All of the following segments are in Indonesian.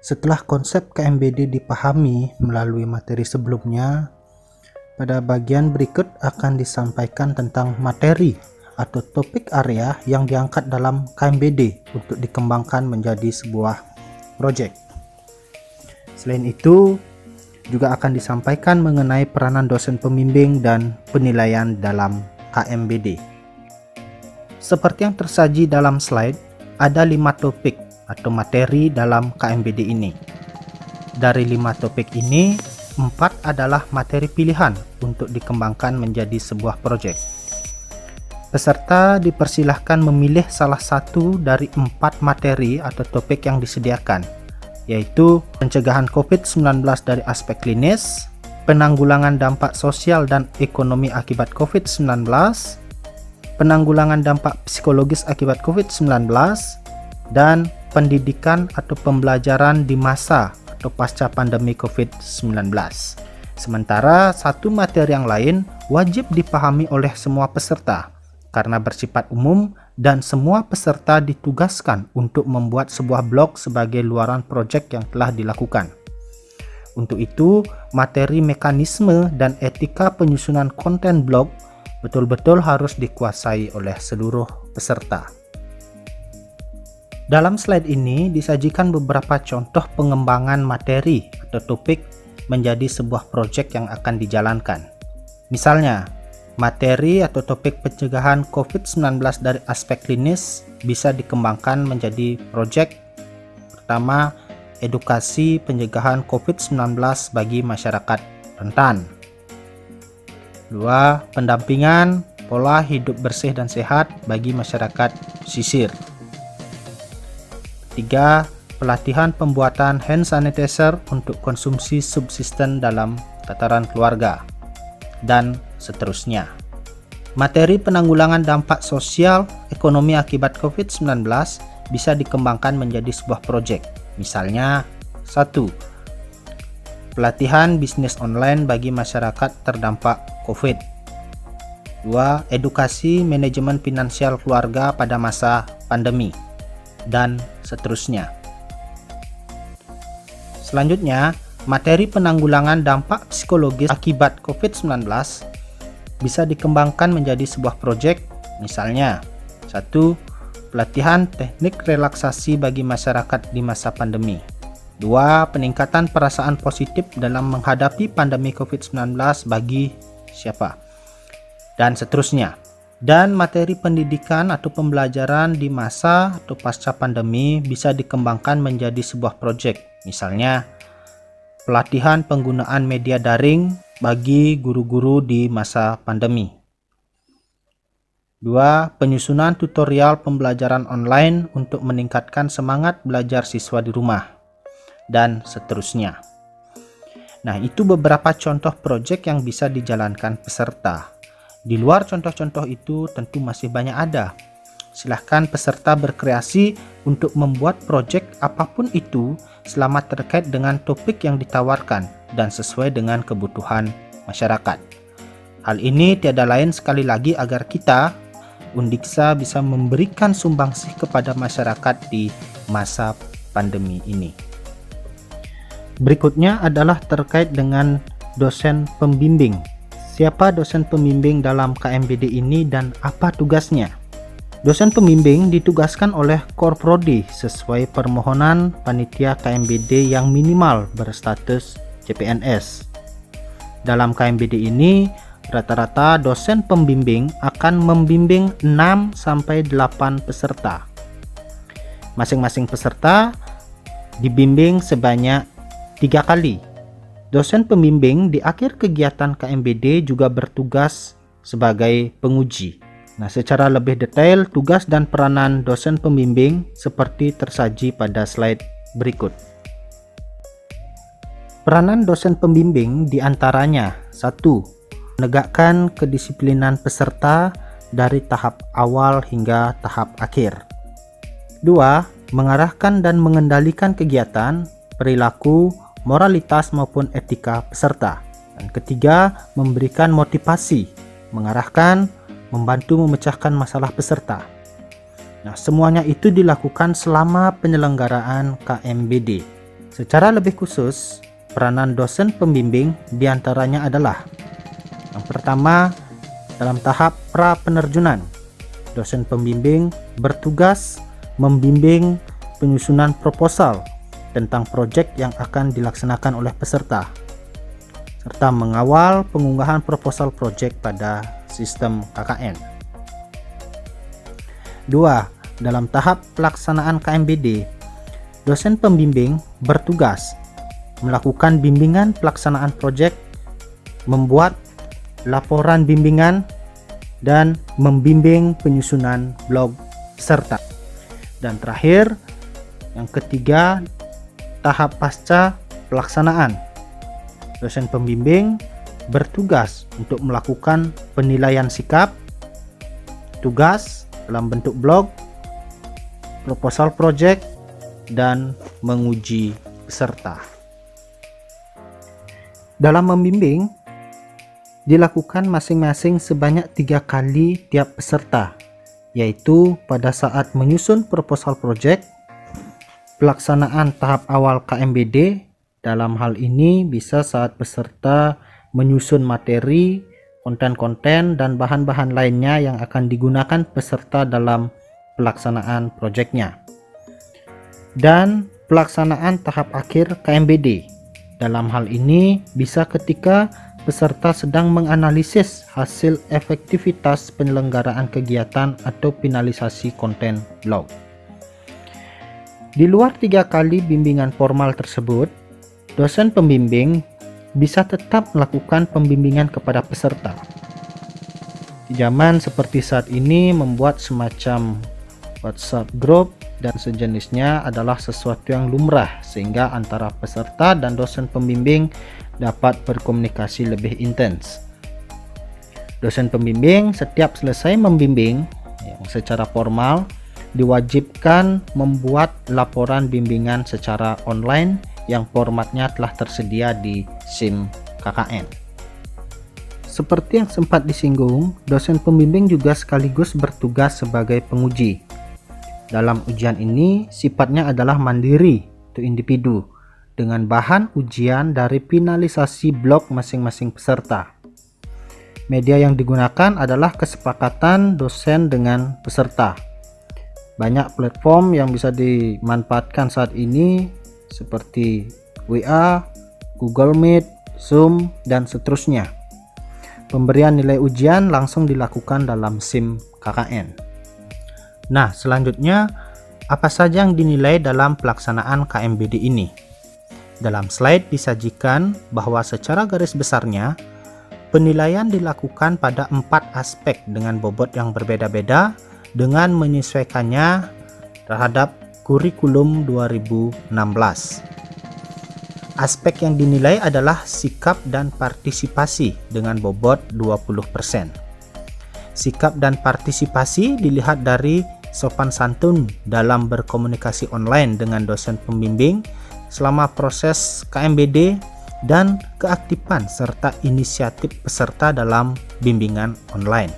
Setelah konsep KMBD dipahami melalui materi sebelumnya, pada bagian berikut akan disampaikan tentang materi atau topik area yang diangkat dalam KMBD untuk dikembangkan menjadi sebuah proyek. Selain itu, juga akan disampaikan mengenai peranan dosen pembimbing dan penilaian dalam KMBD. Seperti yang tersaji dalam slide, ada 5 topik atau materi dalam KMBD ini. Dari 5 topik ini, 4 adalah materi pilihan untuk dikembangkan menjadi sebuah proyek. Peserta dipersilahkan memilih salah satu dari 4 materi atau topik yang disediakan, yaitu pencegahan COVID-19 dari aspek klinis, penanggulangan dampak sosial dan ekonomi akibat COVID-19, penanggulangan dampak psikologis akibat COVID-19, dan pendidikan atau pembelajaran di masa atau pasca pandemi COVID-19. Sementara satu materi yang lain wajib dipahami oleh semua peserta karena bersifat umum dan semua peserta ditugaskan untuk membuat sebuah blog sebagai luaran proyek yang telah dilakukan. Untuk itu, materi mekanisme dan etika penyusunan konten blog betul-betul harus dikuasai oleh seluruh peserta. Dalam slide ini disajikan beberapa contoh pengembangan materi atau topik menjadi sebuah proyek yang akan dijalankan. Misalnya, materi atau topik pencegahan COVID-19 dari aspek klinis bisa dikembangkan menjadi proyek pertama, edukasi pencegahan COVID-19 bagi masyarakat rentan. 2. Pendampingan pola hidup bersih dan sehat bagi masyarakat pesisir. 3. Pelatihan pembuatan hand sanitizer untuk konsumsi subsisten dalam tataran keluarga, dan seterusnya. Materi penanggulangan dampak sosial ekonomi akibat COVID-19 bisa dikembangkan menjadi sebuah proyek. Misalnya, 1. Pelatihan bisnis online bagi masyarakat terdampak COVID. 2. Edukasi manajemen finansial keluarga pada masa pandemi, dan seterusnya. Selanjutnya, materi penanggulangan dampak psikologis akibat COVID-19 bisa dikembangkan menjadi sebuah proyek. Misalnya, 1. Pelatihan teknik relaksasi bagi masyarakat di masa pandemi. 2. Peningkatan perasaan positif dalam menghadapi pandemi COVID-19 bagi siapa, dan seterusnya. Dan materi pendidikan atau pembelajaran di masa atau pasca pandemi bisa dikembangkan menjadi sebuah proyek. Misalnya, pelatihan penggunaan media daring bagi guru-guru di masa pandemi. 2. Penyusunan tutorial pembelajaran online untuk meningkatkan semangat belajar siswa di rumah, dan seterusnya. Nah, itu beberapa contoh proyek yang bisa dijalankan peserta. Di luar contoh-contoh itu tentu masih banyak ada. Silahkan peserta berkreasi untuk membuat proyek apapun itu selama terkait dengan topik yang ditawarkan dan sesuai dengan kebutuhan masyarakat. Hal ini tiada lain sekali lagi agar kita, Undiksa, bisa memberikan sumbangsih kepada masyarakat di masa pandemi ini. Berikutnya adalah terkait dengan dosen pembimbing. Siapa dosen pembimbing dalam KMBD ini dan apa tugasnya? Dosen pembimbing ditugaskan oleh Korprodi sesuai permohonan panitia KMBD yang minimal berstatus CPNS. Dalam KMBD ini, rata-rata dosen pembimbing akan membimbing 6-8 peserta. Masing-masing peserta dibimbing sebanyak 3 kali. Dosen pembimbing di akhir kegiatan KMBD juga bertugas sebagai penguji. Nah, secara lebih detail tugas dan peranan dosen pembimbing seperti tersaji pada slide berikut. Peranan dosen pembimbing diantaranya 1. Menegakkan kedisiplinan peserta dari tahap awal hingga tahap akhir. 2. Mengarahkan dan mengendalikan kegiatan, perilaku, moralitas maupun etika peserta. Dan ketiga, memberikan motivasi, mengarahkan, membantu memecahkan masalah peserta. Nah, semuanya itu dilakukan selama penyelenggaraan KMBD. Secara lebih khusus, peranan dosen pembimbing diantaranya adalah: yang pertama, dalam tahap pra-penerjunan, dosen pembimbing bertugas membimbing penyusunan proposal tentang proyek yang akan dilaksanakan oleh peserta, serta mengawal pengunggahan proposal proyek pada sistem KKN. 2. Dalam tahap pelaksanaan KMBD, dosen pembimbing bertugas melakukan bimbingan pelaksanaan proyek, membuat laporan bimbingan, dan membimbing penyusunan blog peserta. Dan terakhir, yang ketiga, tahap pasca pelaksanaan, dosen pembimbing bertugas untuk melakukan penilaian sikap, tugas dalam bentuk blog, proposal project, dan menguji peserta. Dalam membimbing, dilakukan masing-masing sebanyak 3 kali tiap peserta, yaitu pada saat menyusun proposal project, pelaksanaan tahap awal KMBD. Dalam hal ini bisa saat peserta menyusun materi, konten-konten, dan bahan-bahan lainnya yang akan digunakan peserta dalam pelaksanaan proyeknya. Dan pelaksanaan tahap akhir KMBD. Dalam hal ini bisa ketika peserta sedang menganalisis hasil efektivitas penyelenggaraan kegiatan atau finalisasi konten blog. Di luar 3 kali bimbingan formal tersebut, dosen pembimbing bisa tetap melakukan pembimbingan kepada peserta. Di zaman seperti saat ini, membuat semacam WhatsApp group dan sejenisnya adalah sesuatu yang lumrah, sehingga antara peserta dan dosen pembimbing dapat berkomunikasi lebih intens. Dosen pembimbing setiap selesai membimbing yang secara formal diwajibkan membuat laporan bimbingan secara online yang formatnya telah tersedia di SIM KKN. Seperti yang sempat disinggung, dosen pembimbing juga sekaligus bertugas sebagai penguji. Dalam ujian ini sifatnya adalah mandiri atau individu, dengan bahan ujian dari finalisasi blog masing-masing peserta. Media yang digunakan adalah kesepakatan dosen dengan peserta. Banyak platform yang bisa dimanfaatkan saat ini seperti WA, Google Meet, Zoom, dan seterusnya. Pemberian nilai ujian langsung dilakukan dalam SIM KKN. Nah, selanjutnya, apa saja yang dinilai dalam pelaksanaan KMBD ini? Dalam slide disajikan bahwa secara garis besarnya, penilaian dilakukan pada 4 aspek dengan bobot yang berbeda-beda dengan menyesuaikannya terhadap kurikulum 2016. Aspek yang dinilai adalah sikap dan partisipasi dengan bobot 20%. Sikap dan partisipasi dilihat dari sopan santun dalam berkomunikasi online dengan dosen pembimbing selama proses KMBD dan keaktifan serta inisiatif peserta dalam bimbingan online.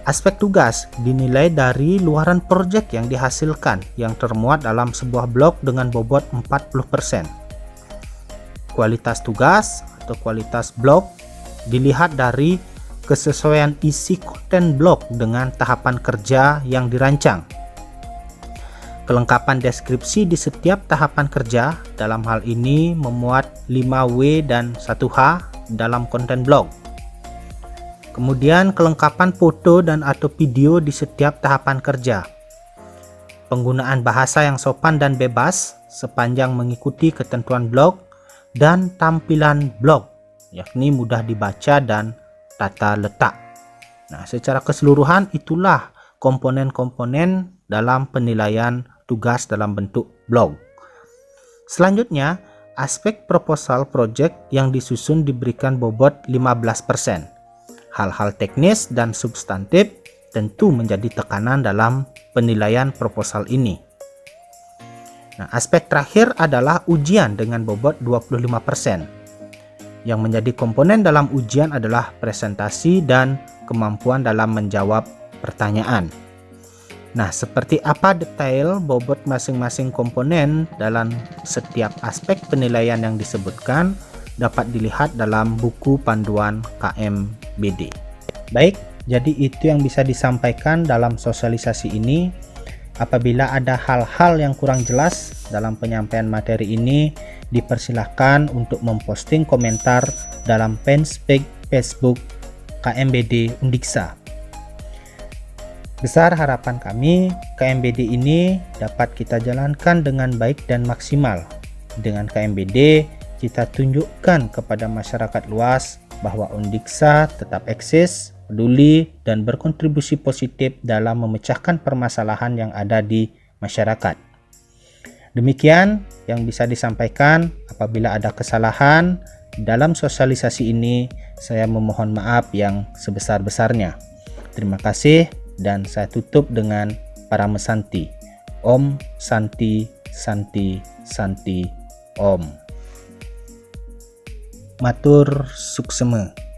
Aspek tugas dinilai dari luaran proyek yang dihasilkan yang termuat dalam sebuah blog dengan bobot 40%. Kualitas tugas atau kualitas blog dilihat dari kesesuaian isi konten blog dengan tahapan kerja yang dirancang. Kelengkapan deskripsi di setiap tahapan kerja, dalam hal ini memuat 5W dan 1H dalam konten blog. Kemudian kelengkapan foto dan atau video di setiap tahapan kerja. Penggunaan bahasa yang sopan dan bebas sepanjang mengikuti ketentuan blog, dan tampilan blog, yakni mudah dibaca dan tata letak. Nah, secara keseluruhan itulah komponen-komponen dalam penilaian tugas dalam bentuk blog. Selanjutnya, aspek proposal project yang disusun diberikan bobot 15%. Hal-hal teknis dan substantif tentu menjadi tekanan dalam penilaian proposal ini. Nah, aspek terakhir adalah ujian dengan bobot 25%. Yang menjadi komponen dalam ujian adalah presentasi dan kemampuan dalam menjawab pertanyaan. Nah, seperti apa detail bobot masing-masing komponen dalam setiap aspek penilaian yang disebutkan dapat dilihat dalam buku panduan KMBD. Baik, jadi itu yang bisa disampaikan dalam sosialisasi ini. Apabila ada hal-hal yang kurang jelas dalam penyampaian materi ini, dipersilahkan untuk memposting komentar dalam fanpage Facebook KMBD Undiksa. Besar harapan kami, KMBD ini dapat kita jalankan dengan baik dan maksimal. Dengan KMBD, kita tunjukkan kepada masyarakat luas bahwa Undiksa tetap eksis, peduli, dan berkontribusi positif dalam memecahkan permasalahan yang ada di masyarakat. Demikian yang bisa disampaikan. Apabila ada kesalahan dalam sosialisasi ini, saya memohon maaf yang sebesar-besarnya. Terima kasih. Dan saya tutup dengan Parama Santi. Om Santi Santi Santi Om. Matur suksema.